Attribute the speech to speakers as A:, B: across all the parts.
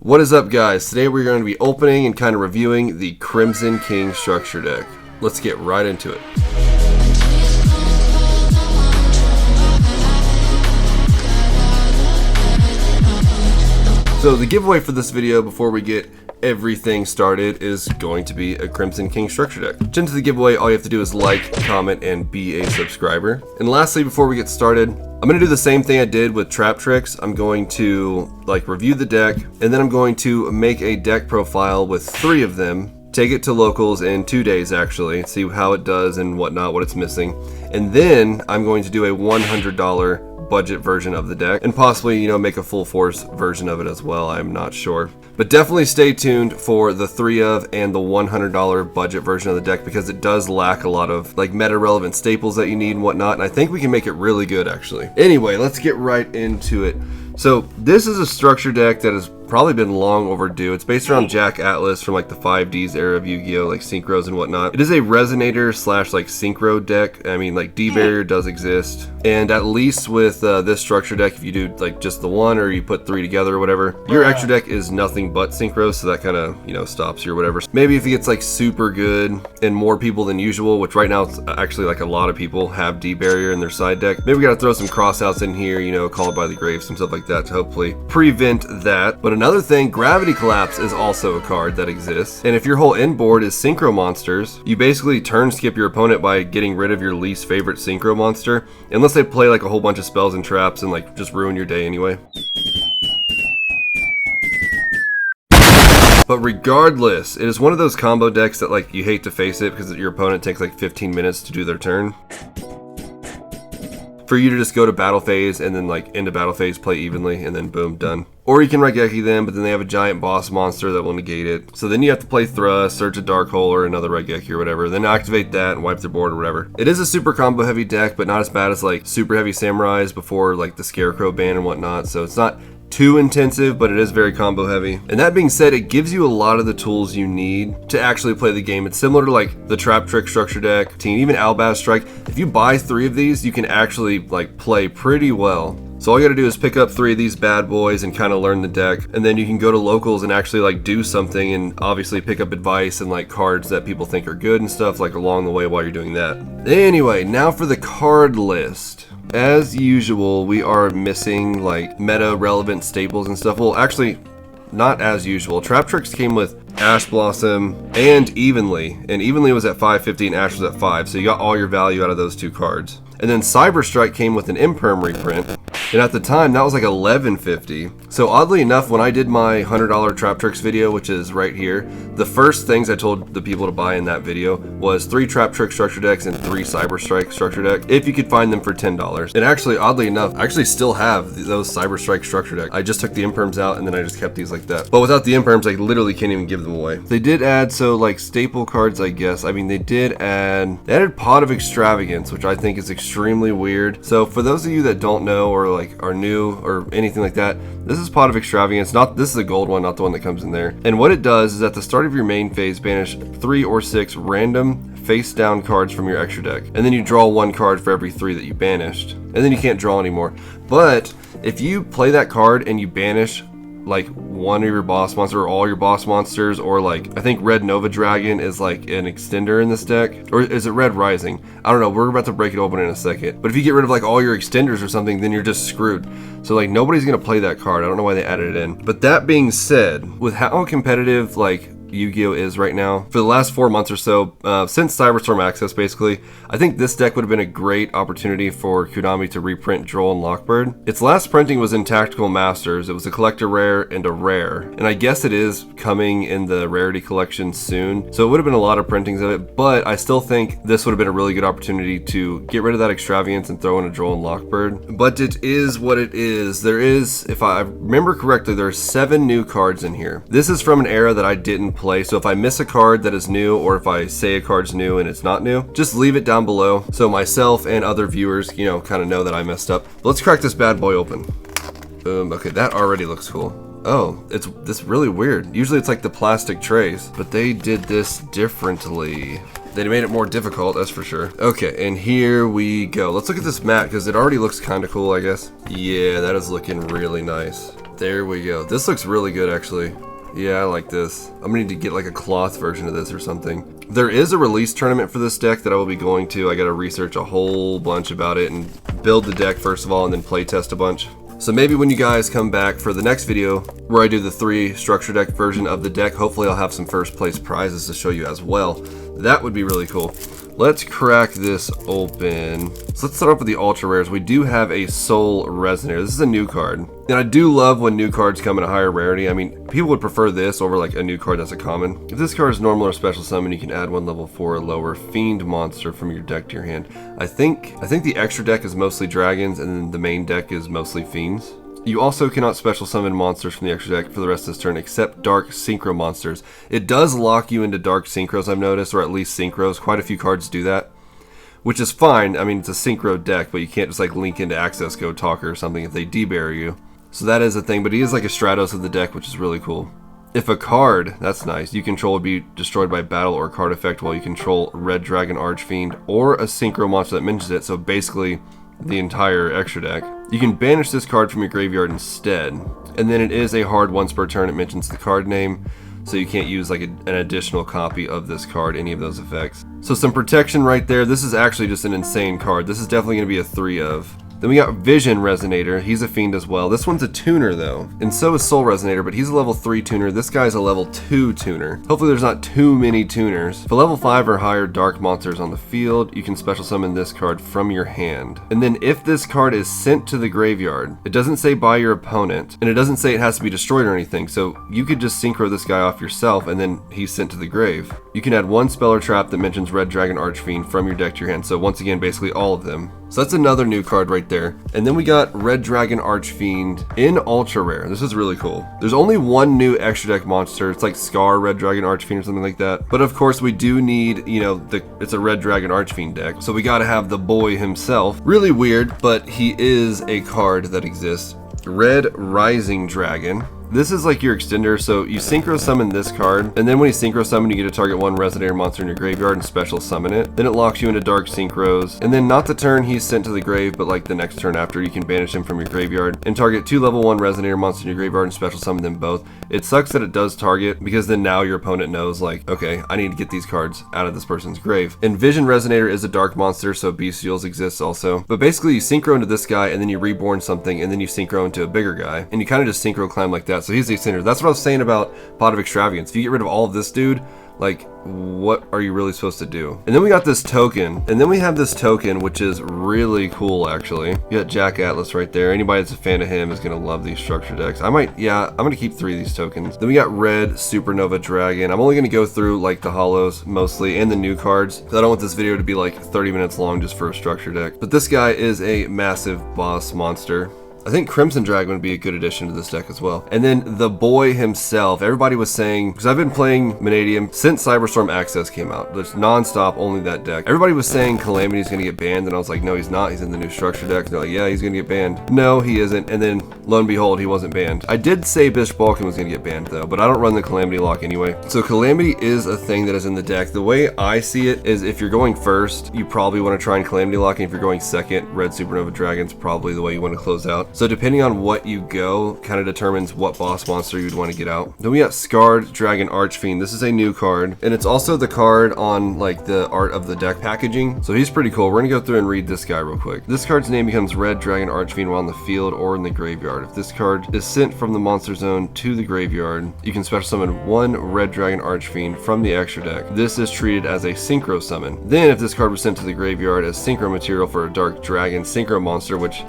A: What is up, guys? Today we're going to be opening and kind of reviewing the Crimson King structure deck. Let's get right into it. So the giveaway for this video before we get everything started is going to be a Crimson King structure deck. To enter the giveaway, all you have to do is like, comment, and be a subscriber. And lastly, before we get started, I'm going to do the same thing I did with Trap Tricks. I'm going to review the deck, and then I'm going to make a deck profile with 3 of them, take it to locals in 2 days actually, see how it does and whatnot, what it's missing. And then I'm going to do a $100 budget version of the deck, and possibly, make a full force version of it as well. I'm not sure. But definitely stay tuned for the 3 of and the $100 budget version of the deck, because it does lack a lot of meta relevant staples that you need and whatnot, and I think we can make it really good actually. Anyway, let's get right into it. So this is a structure deck that has probably been long overdue. It's based around Jack Atlas from the 5Ds era of Yu-Gi-Oh, synchros and whatnot. It is a Resonator slash synchro deck. I mean, D-barrier does exist, and at least with this structure deck, if you do just the one or you put 3 together or whatever, your extra deck is nothing but synchros, so that kind of stops you or whatever. Maybe if it gets super good and more people than usual, which right now it's actually a lot of people have D-barrier in their side deck, maybe we gotta throw some crossouts in here, Call It By The Grave, some stuff like that to hopefully prevent that. But another thing, Gravity Collapse is also a card that exists, and if your whole end board is synchro monsters, you basically turn skip your opponent by getting rid of your least favorite synchro monster, unless they play a whole bunch of spells and traps and just ruin your day anyway. But regardless, it is one of those combo decks that you hate to face it because your opponent takes 15 minutes to do their turn. For you to just go to battle phase and then into battle phase, play evenly, and then boom, done. Or you can Regeki them, but then they have a giant boss monster that will negate it. So then you have to play Thrust, search a Dark Hole or another Regeki or whatever, then activate that and wipe their board or whatever. It is a super combo heavy deck, but not as bad as super heavy Samurais before the Scarecrow ban and whatnot. So it's not too intensive, but it is very combo heavy. And that being said, it gives you a lot of the tools you need to actually play the game. It's similar to the Trap Trick structure deck, even Albaz Strike. If you buy 3 of these, you can actually play pretty well. So all you gotta do is pick up 3 of these bad boys and kind of learn the deck, and then you can go to locals and actually do something, and obviously pick up advice and cards that people think are good and stuff along the way while you're doing that. Anyway, now for the card list. As usual, we are missing meta relevant staples and stuff. Well, actually, not as usual. Trap Tricks came with Ash Blossom and Evenly, and Evenly was at 550 and Ash was at 5, so you got all your value out of those 2 cards. And then Cyber Strike came with an Imperm reprint, and at the time that was $11.50. So oddly enough, when I did my $100 Trap Tricks video, which is right here, the first things I told the people to buy in that video was 3 Trap Trick structure decks and 3 Cyber Strike structure decks, if you could find them for $10. And actually, oddly enough, I actually still have those Cyber Strike structure decks. I just took the Imperms out and then I just kept these like that. But without the Imperms, I literally can't even give them away. They did add, staple cards, I guess. I mean, they added Pot of Extravagance, which I think is extremely weird. So for those of you that don't know or are new or anything like that, this is Pot of Extravagance. This is a gold one, not the one that comes in there. And what it does is at the start of your main phase, banish 3 or 6 random face down cards from your extra deck, and then you draw 1 card for every 3 that you banished, and then you can't draw anymore. But if you play that card and you banish one of your boss monsters or all your boss monsters, or I think Red Nova Dragon is an extender in this deck, or is it Red Rising? I don't know, we're about to break it open in a second. But if you get rid of all your extenders or something, then you're just screwed. So nobody's gonna play that card. I don't know why they added it in. But that being said, with how competitive Yu-Gi-Oh is right now, for the last 4 months or so, since Cyberstorm Access basically, I think this deck would have been a great opportunity for Konami to reprint Droll and Lockbird. Its last printing was in Tactical Masters. It was a collector rare and a rare, and I guess it is coming in the rarity collection soon, so it would have been a lot of printings of it. But I still think this would have been a really good opportunity to get rid of that extravagance and throw in a Droll and Lockbird. But it is what it is. There is, if I remember correctly, there are 7 new cards in here. This is from an era that I didn't play, so if I miss a card that is new, or if I say a card's new and it's not new, just leave it down below so myself and other viewers kind of know that I messed up. Let's crack this bad boy open. Boom. Okay, that already looks cool. Oh, it's really weird. Usually it's the plastic trays, but they did this differently. They made it more difficult, that's for sure. Okay, and here we go. Let's look at this mat, because it already looks kind of cool, I guess. Yeah, that is looking really nice. There we go. This looks really good, actually. Yeah, I like this. I'm gonna need to get like a cloth version of this or something. There is a release tournament for this deck that I will be going to. I gotta research a whole bunch about it and build the deck first of all and then play test a bunch. So maybe when you guys come back for the next video where I do the 3 structure deck version of the deck, hopefully I'll have some first place prizes to show you as well. That would be really cool. Let's crack this open. So let's start off with the ultra rares. We do have a Soul Resonator. This is a new card. And I do love when new cards come in a higher rarity. I mean, people would prefer this over like a new card that's a common. If this card is normal or special summon, you can add 1 level 4 or lower fiend monster from your deck to your hand. I think the extra deck is mostly dragons and then the main deck is mostly fiends. You also cannot special summon monsters from the extra deck for the rest of this turn except dark synchro monsters. It does lock you into dark synchros, I've noticed, or at least synchros. Quite a few cards do that, which is fine. I mean, it's a synchro deck, but you can't just like link into Access Code Talker or something if they debury you. So that is a thing, but he is like a Stratos of the deck, which is really cool. If a card, that's nice, you control would be destroyed by battle or card effect while you control Red Dragon Archfiend or a synchro monster that mentions it, so basically the entire extra deck. You can banish this card from your graveyard instead, and then it is a hard once per turn. It mentions the card name, so you can't use like an additional copy of this card, any of those effects. So some protection right there. This is actually just an insane card. This is definitely going to be a 3 of. Then we got Vision Resonator. He's a fiend as well. This one's a tuner though, and so is Soul Resonator, but he's a level 3 tuner. This guy's a level 2 tuner. Hopefully there's not too many tuners. For level 5 or higher dark monsters on the field, you can special summon this card from your hand. And then if this card is sent to the graveyard, it doesn't say by your opponent, and it doesn't say it has to be destroyed or anything, so you could just synchro this guy off yourself and then he's sent to the grave. You can add 1 spell or trap that mentions Red Dragon Archfiend from your deck to your hand, so once again basically all of them. So that's another new card right there. And then we got Red Dragon Archfiend in Ultra Rare. This is really cool. There's only 1 new extra deck monster. It's like Scar Red Dragon Archfiend or something like that. But of course we do need, you know, it's a Red Dragon Archfiend deck. So we gotta have the boy himself. Really weird, but he is a card that exists. Red Rising Dragon. This is like your extender, so you synchro summon this card, and then when you synchro summon, you get to target 1 Resonator monster in your graveyard and special summon it. Then it locks you into dark synchros, and then not the turn he's sent to the grave, but like the next turn after, you can banish him from your graveyard and target 2 level 1 Resonator monsters in your graveyard and special summon them both. It sucks that it does target, because then now your opponent knows like, okay, I need to get these cards out of this person's grave. And Vision Resonator is a dark monster, so Bestials exists also. But basically you synchro into this guy, and then you reborn something, and then you synchro into a bigger guy, and you kind of just synchro climb like that. So he's the extender. That's what I was saying about Pot of Extravagance. If you get rid of all of this dude, like, what are you really supposed to do? And then we got this token, and then we have this token, which is really cool, actually. You got Jack Atlas right there. Anybody that's a fan of him is gonna love these structure decks. I'm gonna keep 3 of these tokens. Then we got Red Supernova Dragon. I'm only gonna go through like the holos mostly and the new cards, because I don't want this video to be like 30 minutes long just for a structure deck. But this guy is a massive boss monster. I think Crimson Dragon would be a good addition to this deck as well. And then the boy himself, everybody was saying, because I've been playing Vanadium since Cyberstorm Access came out. There's non-stop only that deck. Everybody was saying Calamity's gonna get banned, and I was like, no, he's not. He's in the new structure deck. And they're like, yeah, he's gonna get banned. No, he isn't. And then lo and behold, he wasn't banned. I did say Bishop Balkan was gonna get banned though, but I don't run the Calamity lock anyway. So Calamity is a thing that is in the deck. The way I see it is if you're going first, you probably want to try and Calamity lock, and if you're going second, Red Supernova Dragon's probably the way you want to close out. So depending on what you go, kind of determines what boss monster you'd want to get out. Then we got Scarred Dragon Archfiend. This is a new card, and it's also the card on like the art of the deck packaging. So he's pretty cool. We're gonna go through and read this guy real quick. This card's name becomes Red Dragon Archfiend while on the field or in the graveyard. If this card is sent from the monster zone to the graveyard, you can special summon 1 Red Dragon Archfiend from the extra deck. This is treated as a synchro summon. Then if this card was sent to the graveyard as synchro material for a Dark Dragon synchro monster, which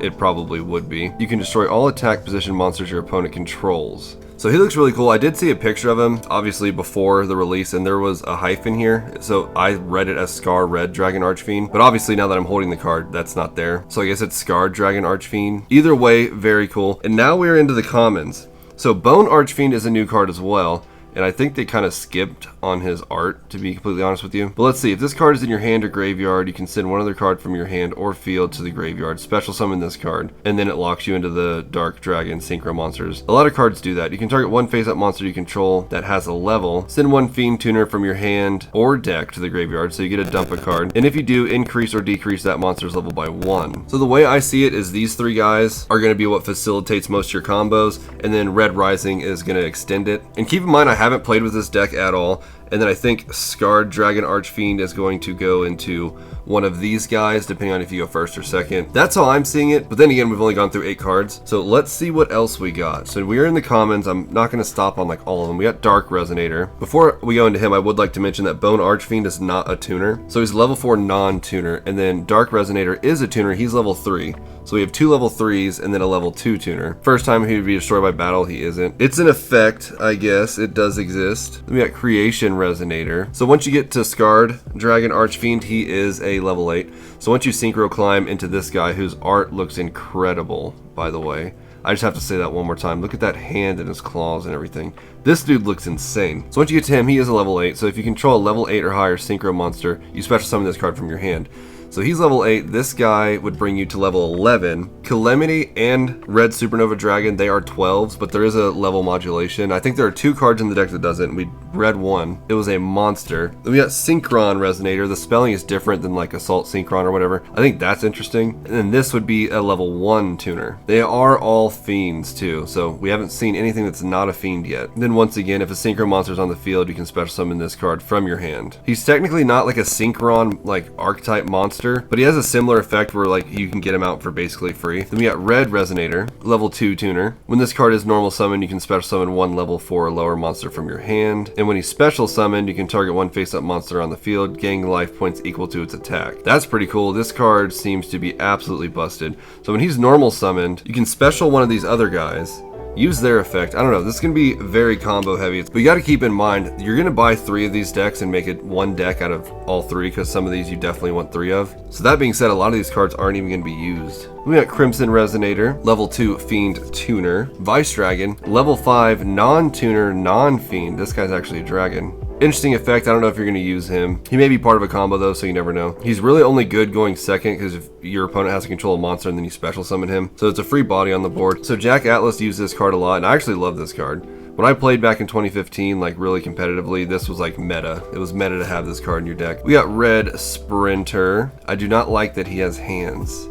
A: it probably would be, you can destroy all attack position monsters your opponent controls. So he looks really cool. I did see a picture of him, obviously before the release, and there was a hyphen here. So I read it as Scar Red Dragon Archfiend, but obviously now that I'm holding the card, that's not there. So I guess it's Scarred Dragon Archfiend. Either way, very cool. And now we're into the commons. So Bone Archfiend is a new card as well. and I think they kind of skipped on his art, to be completely honest with you. But let's see, if this card is in your hand or graveyard, you can send one other card from your hand or field to the graveyard, special summon this card, and then it locks you into the Dark Dragon Synchro monsters. A lot of cards do that. You can target one face-up monster you control that has a level, send one Fiend Tuner from your hand or deck to the graveyard, so you get to dump a card, and if you do, increase or decrease that monster's level by 1. So the way I see it is these three guys are going to be what facilitates most of your combos, and then Red Rising is going to extend it. And keep in mind, I haven't played with this deck at all, and then I think Scarred Dragon Archfiend is going to go into one of these guys, depending on if you go first or second. That's how I'm seeing it, but then again, we've only gone through 8 cards, so let's see what else we got. So we're in the commons. I'm not going to stop on like all of them. We got Dark Resonator. Before we go into him, I would like to mention that Bone Archfiend is not a tuner, so he's level 4 non-tuner, and then Dark Resonator is a tuner. He's level 3. So we have 2 level 3s and then a level 2 tuner. First time he would be destroyed by battle, he isn't. It's an effect, I guess. It does exist. Then we got Creation Resonator. So once you get to Scarred Dragon Archfiend, he is a level 8. So once you synchro climb into this guy, whose art looks incredible, by the way. I just have to say that one more time. Look at that hand and his claws and everything. This dude looks insane. So once you get to him, he is a level 8. So if you control a level 8 or higher synchro monster, you special summon this card from your hand. So he's level 8. This guy would bring you to level 11. Calamity and Red Supernova Dragon, they are 12s, but there is a level modulation. I think there are 2 cards in the deck that does it, and we read one. It was a monster. Then we got Synchron Resonator. The spelling is different than like Assault Synchron or whatever. I think that's interesting. And then this would be a level 1 tuner. They are all fiends too, so we haven't seen anything that's not a fiend yet. And then once again, if a Synchro monster is on the field, you can special summon this card from your hand. He's technically not like a Synchron like archetype monster, but he has a similar effect where like you can get him out for basically free. Then we got Red Resonator, level 2 tuner. When this card is normal summon, you can special summon one level 4 or lower monster from your hand. And when he's special summoned, you can target one face-up monster on the field, gaining life points equal to its attack. That's pretty cool. This card seems to be absolutely busted. So when he's normal summoned, you can special one of these other guys, use their effect. I don't know, this is going to be very combo heavy. But you got to keep in mind, you're going to buy 3 of these decks and make it one deck out of all 3, because some of these you definitely want 3 of. So that being said, a lot of these cards aren't even going to be used. We got Crimson Resonator, level 2 Fiend Tuner. Vice Dragon, level 5 non-tuner, non-fiend. This guy's actually a dragon. Interesting effect. I don't know if you're going to use him. He may be part of a combo though, so you never know. He's really only good going second, because if your opponent has to control a monster and then you special summon him. So it's a free body on the board. So Jack Atlas used this card a lot, and I actually love this card. When I played back in 2015, like really competitively, this was like meta. It was meta to have this card in your deck. We got Red Sprinter. I do not like that he has hands.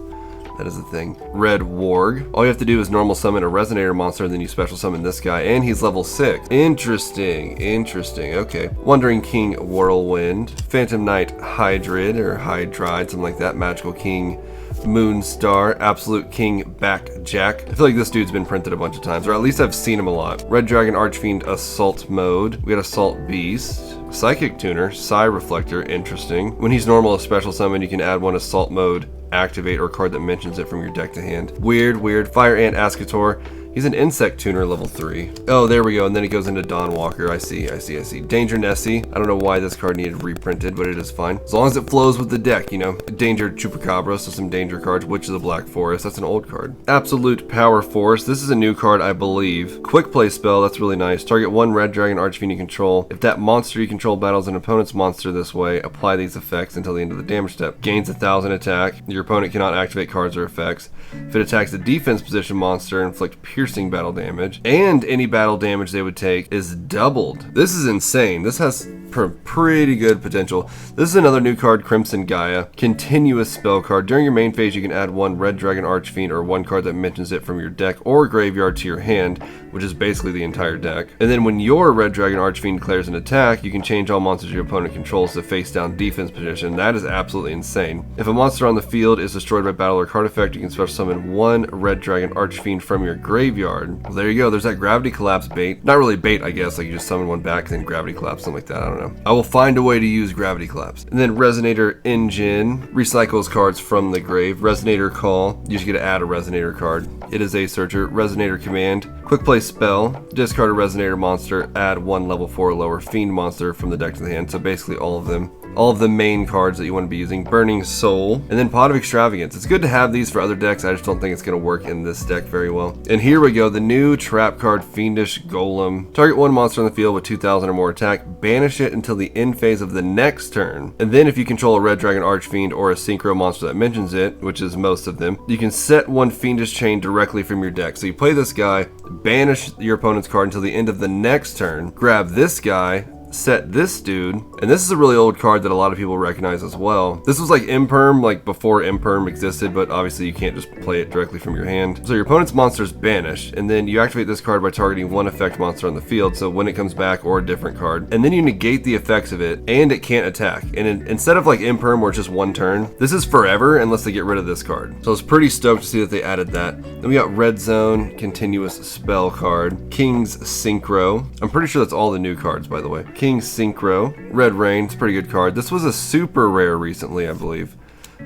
A: That is the thing. Red Warg. All you have to do is normal summon a Resonator monster, and then you special summon this guy, and he's level 6. Interesting, interesting. Okay. Wandering King Whirlwind. Phantom Knight Hydrid, or Hydride, something like that. Magical King Moonstar. Absolute King Backjack. I feel like this dude's been printed a bunch of times, or at least I've seen him a lot. Red Dragon Archfiend Assault Mode. We got Assault Beast. Psychic Tuner, Psy Reflector, interesting. When he's normal, a special summon, you can add one Assault Mode, activate, or card that mentions it from your deck to hand. Weird, weird. Fire Ant Ascator. He's an Insect Tuner, level 3. Oh, there we go, and then it goes into Dawn Walker. I see. Danger Nessie. I don't know why this card needed reprinted, but it is fine. As long as it flows with the deck, you know. Danger Chupacabra, so some danger cards. Witch of the Black Forest, that's an old card. Absolute Power Force. This is a new card, I believe. Quick Play spell, that's really nice. Target one Red Dragon Archfiend you control. If that monster you control battles an opponent's monster this way, apply these effects until the end of the damage step. Gains 1,000 attack. Your opponent cannot activate cards or effects. If it attacks a defense position monster, inflict piercing battle damage, and any battle damage they would take is doubled. This is insane. This has pretty good potential. This is another new card, Crimson Gaia. Continuous spell card. During your main phase, you can add one Red Dragon Archfiend or one card that mentions it from your deck or graveyard to your hand, which is basically the entire deck. And then when your Red Dragon Archfiend declares an attack, you can change all monsters your opponent controls to face down defense position. That is absolutely insane. If a monster on the field is destroyed by battle or card effect, you can special summon one Red Dragon Archfiend from your graveyard. Well, there you go. There's that Gravity Collapse bait. Not really bait, I guess. Like you just summon one back and then Gravity Collapse, something like that. I don't know. I will find a way to use Gravity Collapse. And then Resonator Engine recycles cards from the grave. Resonator Call. You just get to add a Resonator card. It is a searcher. Resonator Command. Quick Play spell. Discard a Resonator monster. Add one level 4 or lower Fiend monster from the deck to the hand. So basically all of them. all of the main cards that you want to be using. Burning Soul, and then Pot of Extravagance. It's good to have these for other decks. I just don't think it's going to work in this deck very well. And here we go, the new trap card, Fiendish Golem. Target one monster on the field with 2,000 or more attack. Banish it until the end phase of the next turn. And then if you control a Red Dragon Archfiend or a Synchro monster that mentions it, which is most of them, you can set one Fiendish Chain directly from your deck. So you play this guy, banish your opponent's card until the end of the next turn, grab this guy, set this dude, and this is a really old card that a lot of people recognize as well. This was like Imperm, like before Imperm existed, but obviously you can't just play it directly from your hand. So your opponent's monster is banished, and then you activate this card by targeting one effect monster on the field, so when it comes back, or a different card, and then you negate the effects of it, and it can't attack. And instead of like Imperm where it's just one turn, this is forever unless they get rid of this card. So I was pretty stoked to see that they added that. Then we got Red Zone, Continuous Spell card, King's Synchro. I'm pretty sure that's all the new cards, by the way. King's Synchro, Red Rain, it's a pretty good card. This was a super rare recently, I believe.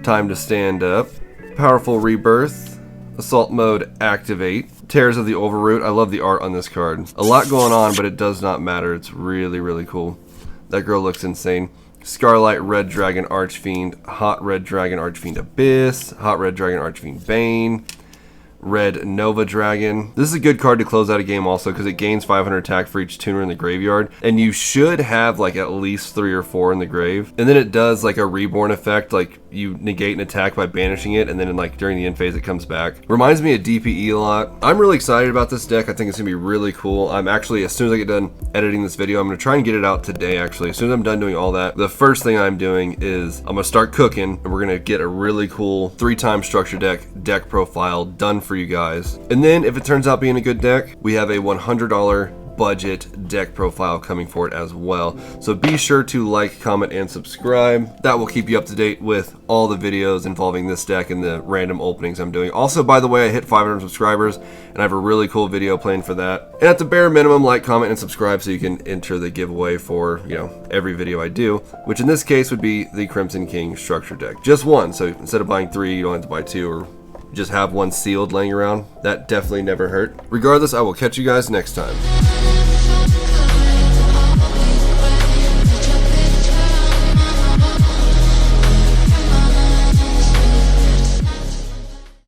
A: Time to Stand Up, Powerful Rebirth, Assault Mode Activate, Tears of the Overroot. I love the art on this card. A lot going on, but it does not matter. It's really, really cool. That girl looks insane. Scarlight Red Dragon Archfiend, Hot Red Dragon Archfiend Abyss, Hot Red Dragon Archfiend Bane, Red Nova Dragon. This is a good card to close out a game also because it gains 500 attack for each tuner in the graveyard, and you should have like at least 3 or 4 in the grave. And then it does like a reborn effect, like you negate an attack by banishing it, and then like during the end phase it comes back. Reminds me of DPE a lot. I'm really excited about this deck. I think it's gonna be really cool. I'm actually, as soon as I get done editing this video, I'm gonna try and get it out today actually. As soon as I'm done doing all that, the first thing I'm doing is I'm gonna start cooking, and we're gonna get a really cool 3-time structure deck profile done for you guys. And then if it turns out being a good deck, we have a $100 budget deck profile coming for it as well. So be sure to like, comment, and subscribe. That will keep you up to date with all the videos involving this deck and the random openings I'm doing. Also, by the way, I hit 500 subscribers and I have a really cool video planned for that. And at the bare minimum, like, comment, and subscribe so you can enter the giveaway for, you know, every video I do, which in this case would be the Crimson King structure deck. Just one, so instead of buying 3, you don't have to buy 2, or just have one sealed laying around. That definitely never hurt. Regardless, I will catch you guys next time.